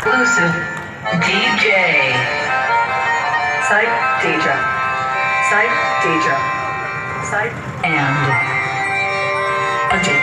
Exclusive DJ Site Deja Site and Ajay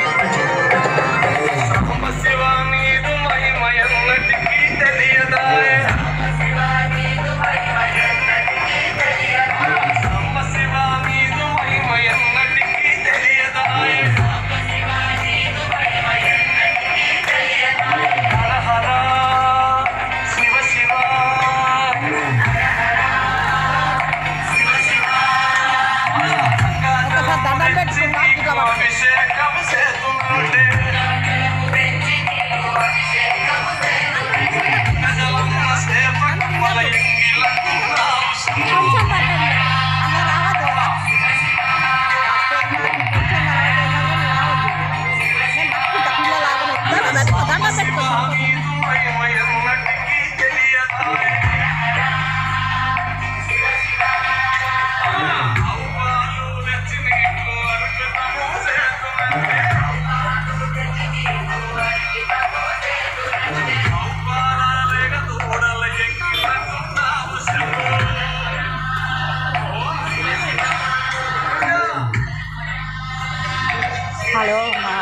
hello, మా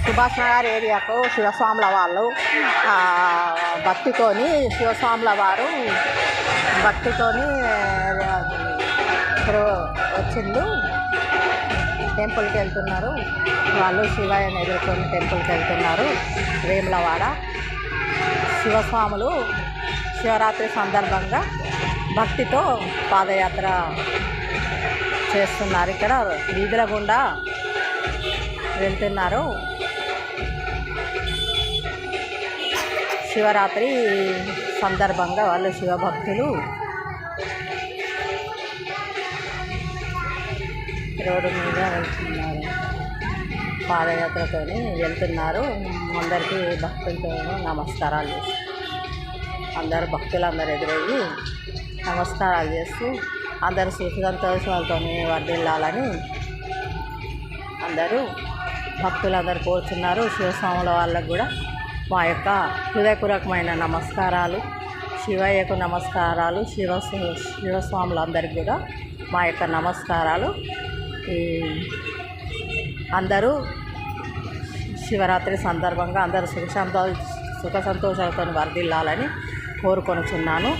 సుభాష్ నగర్ ఏరియాకు శివస్వాముల వాళ్ళు భక్తితోని శివస్వాముల వారు భక్తితోని వచ్చిండు. టెంపుల్కి వెళ్తున్నారు వాళ్ళు, శివయ్యని ఎదుర్కొని టెంపుల్కి వెళ్తున్నారు. వేములవాడ శివస్వాములు శివరాత్రి సందర్భంగా భక్తితో పాదయాత్ర చేస్తున్నారు. ఇక్కడ వీధుల గుండా వెళ్తున్నారు. శివరాత్రి సందర్భంగా వాళ్ళు శివభక్తులు రోడ్డు మీద వెళ్తున్నారు, పాదయాత్రతో వెళ్తున్నారు. అందరికీ భక్తులతో నమస్కారాలు చేస్తారు. అందరు భక్తులందరూ ఎదురయ్యి నమస్కారాలు చేస్తూ అందరూ సుఖ సంతోషాలతో వర్ధిల్లాలని అందరూ భక్తులందరూ కోరుతున్నారు. శివస్వాముల వాళ్ళకు కూడా మా యొక్క హృదయపూర్వకమైన నమస్కారాలు, శివయ్యకు నమస్కారాలు, శివస్వాములందరికీ కూడా మా యొక్క నమస్కారాలు. అందరూ శివరాత్రి సందర్భంగా అందరూ సుఖ సంతోషాలతో వర్ధిల్లాలని కోరుకొనుచున్నాను.